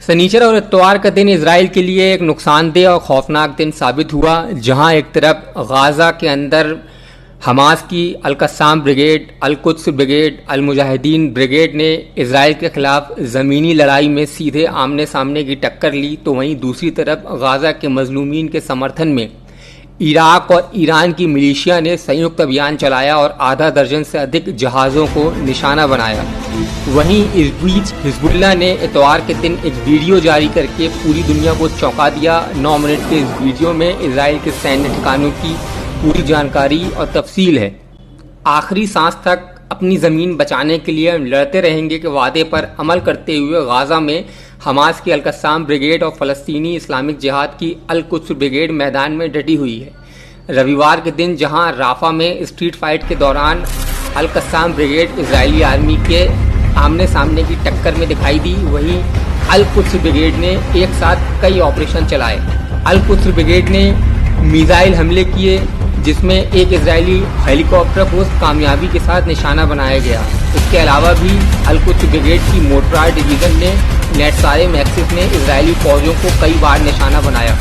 शनिचर और इतवार का दिन इजराइल के लिए एक नुकसानदेह और खौफनाक दिन साबित हुआ, जहां एक तरफ गाजा के अंदर हमास की अल-कस्साम ब्रिगेड, अल-कुद्स ब्रिगेड, अल-मुजाहिदीन ब्रिगेड ने इजराइल के खिलाफ ज़मीनी लड़ाई में सीधे आमने सामने की टक्कर ली, तो वहीं दूसरी तरफ गाजा के मजलूमीन के समर्थन में इराक और ईरान की मिलिशिया ने संयुक्त अभियान चलाया और आधा दर्जन से अधिक जहाज़ों को निशाना बनाया। वहीं इस बीच हिजबुल्लाह ने इतवार के दिन एक वीडियो जारी करके पूरी दुनिया को चौंका दिया। 9 मिनट के इस वीडियो में इजराइल के सैन्य ठिकानों की पूरी जानकारी और तफसील है। आखिरी सांस तक अपनी ज़मीन बचाने के लिए हम लड़ते रहेंगे के वादे पर अमल करते हुए गाजा में हमास की अल-कस्साम ब्रिगेड और फ़लस्तीनी इस्लामिक जिहाद की अल-कुद्स ब्रिगेड मैदान में डटी हुई है। रविवार के दिन जहां राफा में स्ट्रीट फाइट के दौरान अल-कस्साम ब्रिगेड इजरायली आर्मी के आमने सामने की टक्कर में दिखाई दी, वहीं अल-कुद्स ब्रिगेड ने एक साथ कई ऑपरेशन चलाए। अल-कुद्स ब्रिगेड ने मिसाइल हमले किए, जिसमें एक इजरायली हेलीकॉप्टर को कामयाबी के साथ निशाना बनाया गया। इसके अलावा भी अल-कुद्स ब्रिगेड की मोर्टार डिवीज़न ने नेटसारे मैक्सिस ने इजरायली फौजों को कई बार निशाना बनाया।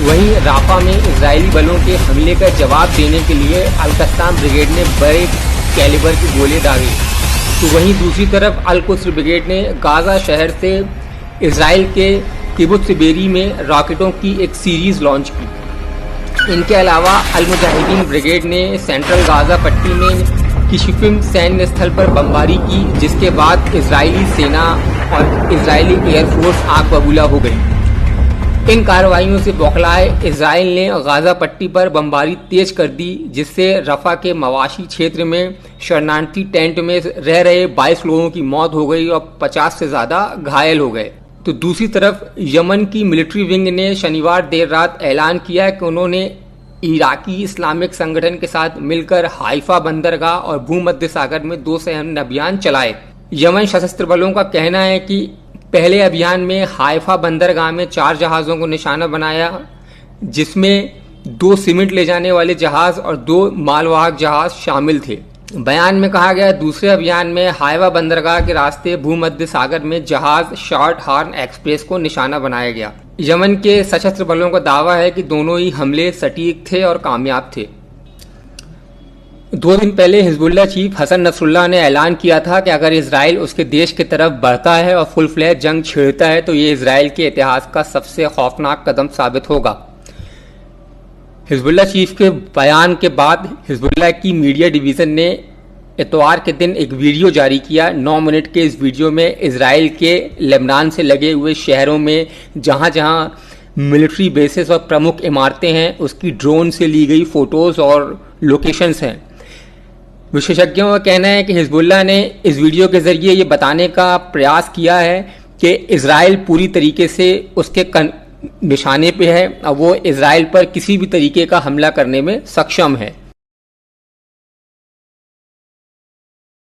वहीं राफा में इजरायली बलों के हमले का जवाब देने के लिए अल-कस्साम ब्रिगेड ने बड़े कैलिबर की गोले दागे, तो वहीं दूसरी तरफ अल-कुद्स ब्रिगेड ने गाजा शहर से इजराइल के किबुत्स बेरी में रॉकेटों की एक सीरीज लॉन्च की। इनके अलावा अल-मुजाहिदीन ब्रिगेड ने सेंट्रल गाजा पट्टी में किशिफिम सैन्य स्थल पर बमबारी की, जिसके बाद इजरायली सेना और इजरायली एयरफोर्स आग बबूला हो गई। इन कार्रवाइयों से बौखलाए इजराइल ने गाजा पट्टी पर बमबारी तेज कर दी, जिससे रफा के मवाशी क्षेत्र में शरणार्थी टेंट में रह रहे 22 लोगों की मौत हो गई और 50 से ज़्यादा घायल हो गए। तो दूसरी तरफ यमन की मिलिट्री विंग ने शनिवार देर रात ऐलान किया कि उन्होंने इराकी इस्लामिक संगठन के साथ मिलकर हाइफा बंदरगाह और भूमध्य सागर में 2 सैन्य अभियान चलाए। यमन सशस्त्र बलों का कहना है कि पहले अभियान में हाइफा बंदरगाह में 4 जहाज़ों को निशाना बनाया, जिसमें 2 सीमेंट ले जाने वाले जहाज़ और 2 मालवाहक जहाज़ शामिल थे। बयान में कहा गया, दूसरे अभियान में हाइफा बंदरगाह के रास्ते भूमध्य सागर में जहाज शॉर्ट हॉर्न एक्सप्रेस को निशाना बनाया गया। यमन के सशस्त्र बलों का दावा है कि दोनों ही हमले सटीक थे और कामयाब थे। 2 दिन पहले हिजबुल्लाह चीफ हसन नसरुल्लाह ने ऐलान किया था कि अगर इजराइल उसके देश की तरफ बढ़ता है और फुल फ्लैज जंग छेड़ता है तो ये इजराइल के इतिहास का सबसे खौफनाक कदम साबित होगा। हिजबुल्लाह चीफ के बयान के बाद हिजबुल्लाह की मीडिया डिवीज़न ने इतवार के दिन एक वीडियो जारी किया। 9 मिनट के इस वीडियो में इजराइल के लेबनान से लगे हुए शहरों में जहां जहां मिलिट्री बेसेस और प्रमुख इमारतें हैं, उसकी ड्रोन से ली गई फोटोज़ और लोकेशंस हैं। विशेषज्ञों का कहना है कि हिजबुल्लाह ने इस वीडियो के ज़रिए ये बताने का प्रयास किया है कि इजराइल पूरी तरीके से उसके निशाने पे है और वो इजराइल पर किसी भी तरीके का हमला करने में सक्षम है।